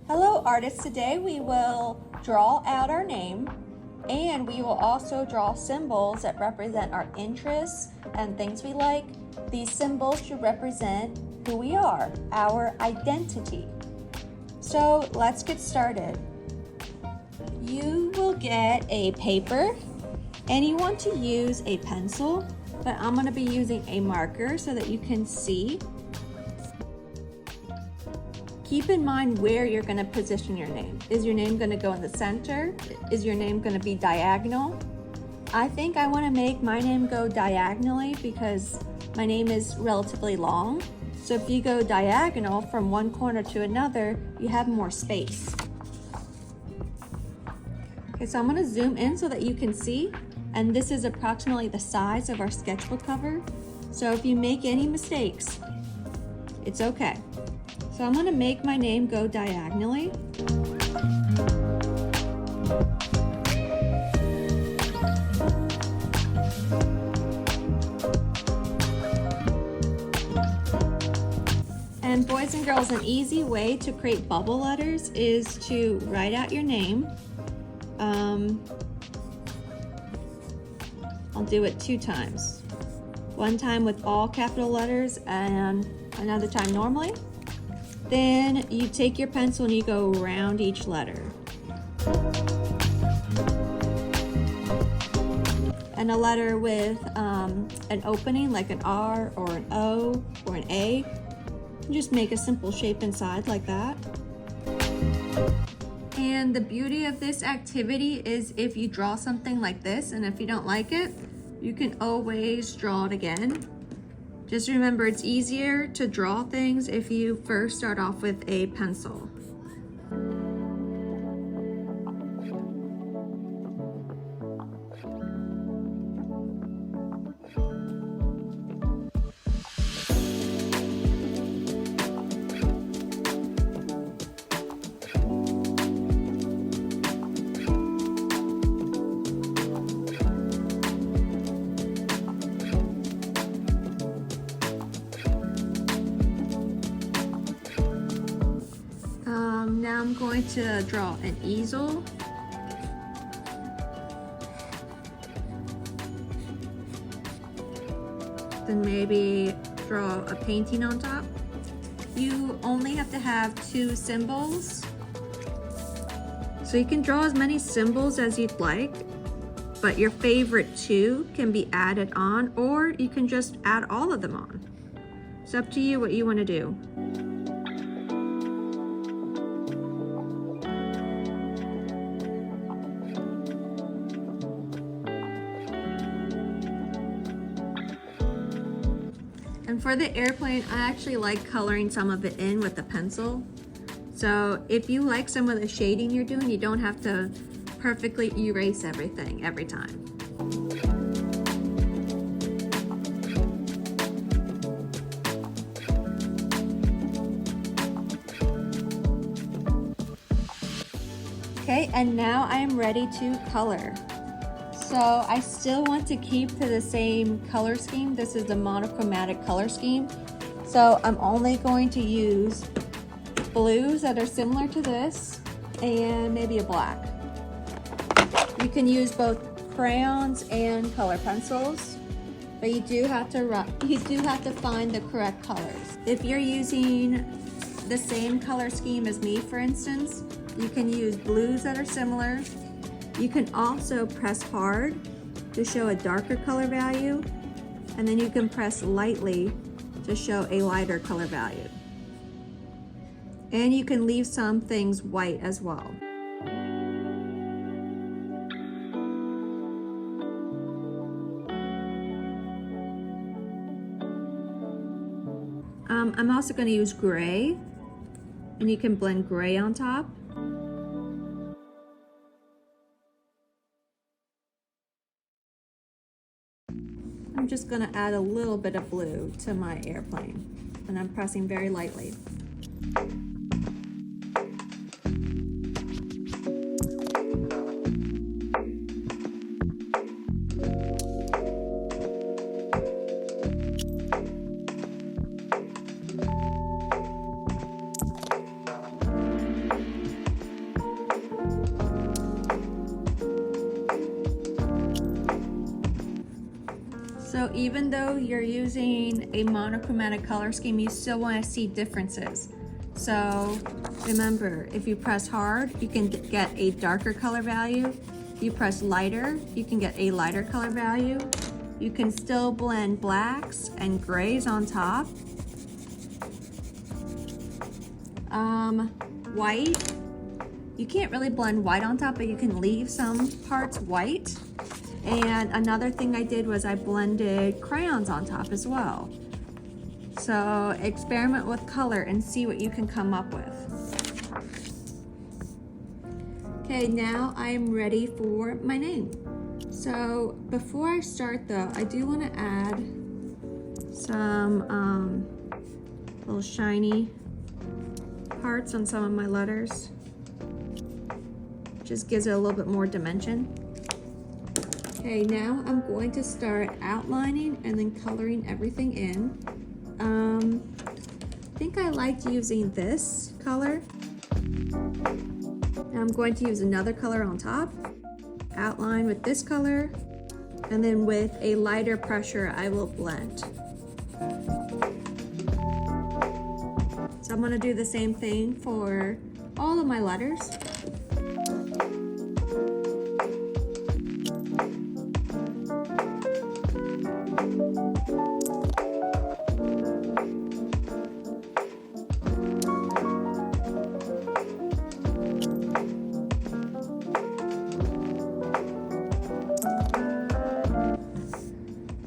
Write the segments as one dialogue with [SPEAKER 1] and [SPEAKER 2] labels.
[SPEAKER 1] Hello artists, today we will draw out our name and we will also draw symbols that represent our interests and things we like. These symbols should represent who we are, our identity. So let's get started. You will get a paper and you want to use a pencil, but I'm going to be using a marker so that you can see. Keep in mind where you're going to position your name. Is your name going to go in the center? Is your name going to be diagonal? I think I want to make my name go diagonally because my name is relatively long. So if you go diagonal from one corner to another, you have more space. Okay, so I'm going to zoom in so that you can see. And this is approximately the size of our sketchbook cover. So if you make any mistakes, it's okay. So I'm going to make my name go diagonally. And boys and girls, an easy way to create bubble letters is to write out your name. I'll do it 2 times. One time with all capital letters and another time normally. Then you take your pencil and you go around each letter. And a letter with an opening like an R or an O or an A, just make a simple shape inside like that. And the beauty of this activity is if you draw something like this and if you don't like it, you can always draw it again. Just remember, it's easier to draw things if you first start off with a pencil. Now I'm going to draw an easel. Then maybe draw a painting on top. You only have to have 2 symbols. So you can draw as many symbols as you'd like, but your favorite 2 can be added on, or you can just add all of them on. It's up to you what you want to do. And for the airplane, I actually like coloring some of it in with the pencil. So if you like some of the shading you're doing, you don't have to perfectly erase everything every time. Okay, and now I am ready to color. So I still want to keep to the same color scheme. This is the monochromatic color scheme. So I'm only going to use blues that are similar to this and maybe a black. You can use both crayons and color pencils, but you do have to find the correct colors. If you're using the same color scheme as me, for instance, you can use blues that are similar. You can also press hard to show a darker color value, and then you can press lightly to show a lighter color value. And you can leave some things white as well. I'm also going to use gray, and you can blend gray on top. I'm just going to add a little bit of blue to my airplane, and I'm pressing very lightly. So even though you're using a monochromatic color scheme, you still want to see differences. So remember, if you press hard, you can get a darker color value. If you press lighter, you can get a lighter color value. You can still blend blacks and grays on top. White, you can't really blend white on top, but you can leave some parts white. And another thing I did was I blended crayons on top as well. So experiment with color and see what you can come up with. Okay, now I'm ready for my name. So before I start though, I do want to add some little shiny parts on some of my letters. Just gives it a little bit more dimension. Okay, now I'm going to start outlining and then coloring everything in. I think I liked using this color. Now I'm going to use another color on top, outline with this color, and then with a lighter pressure, I will blend. So I'm gonna do the same thing for all of my letters.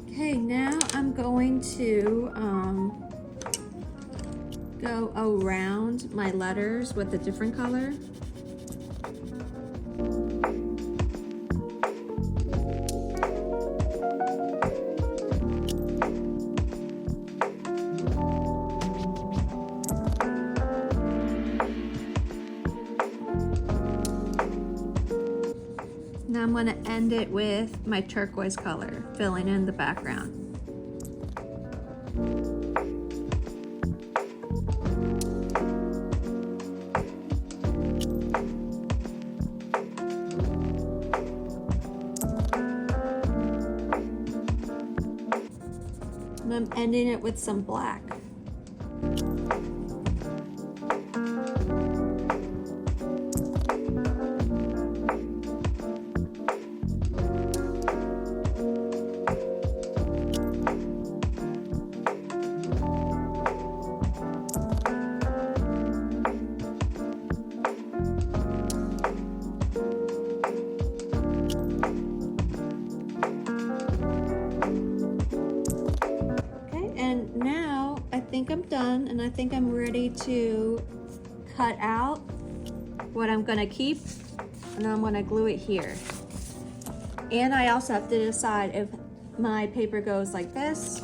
[SPEAKER 1] Okay, now I'm going to go around my letters with a different color. Now I'm going to end it with my turquoise color, filling in the background. And I'm ending it with some black. And now I think I'm done, and I think I'm ready to cut out what I'm gonna keep, and I'm gonna glue it here. And I also have to decide if my paper goes like this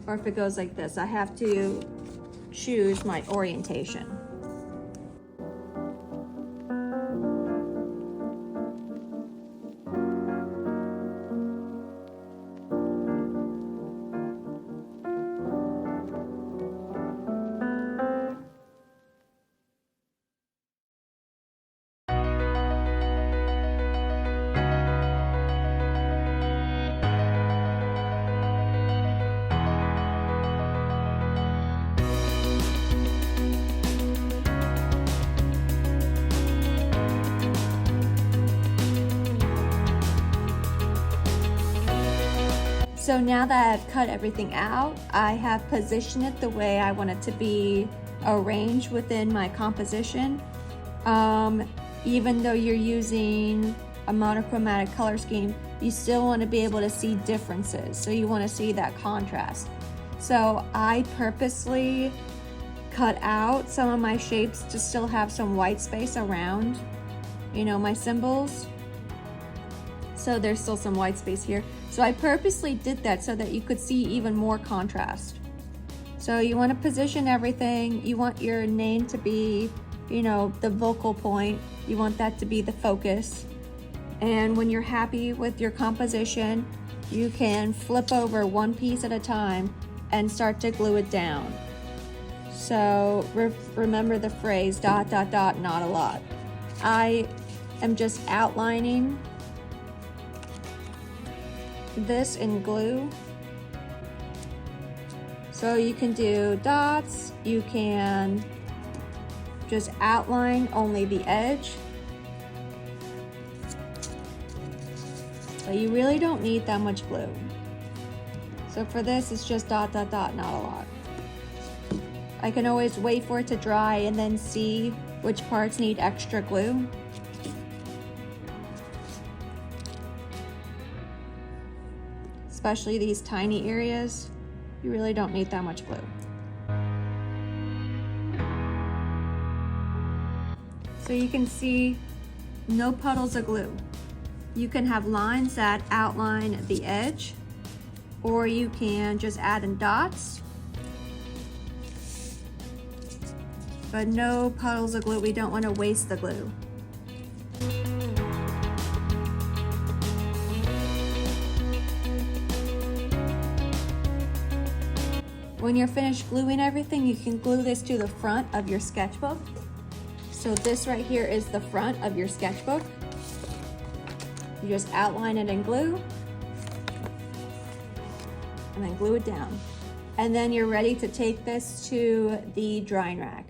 [SPEAKER 1] or if it goes like this. I have to choose my orientation. So now that I've cut everything out, I have positioned it the way I want it to be arranged within my composition. Even though you're using a monochromatic color scheme, you still want to be able to see differences. So you want to see that contrast. So I purposely cut out some of my shapes to still have some white space around, my symbols. So there's still some white space here. So I purposely did that so that you could see even more contrast. So you want to position everything. You want your name to be, the vocal point. You want that to be the focus. And when you're happy with your composition, you can flip over one piece at a time and start to glue it down. So remember the phrase, ... not a lot. I am just outlining this in glue So you can do dots, you can just outline only the edge. But you really don't need that much glue. So for this, it's just dot, dot, dot, not a lot. I can always wait for it to dry and then see which parts need extra glue. Especially these tiny areas, you really don't need that much glue. So you can see no puddles of glue. You can have lines that outline the edge, or you can just add in dots. But no puddles of glue, we don't want to waste the glue. When you're finished gluing everything, you can glue this to the front of your sketchbook. So this right here is the front of your sketchbook. You just outline it in glue and then glue it down. And then you're ready to take this to the drying rack.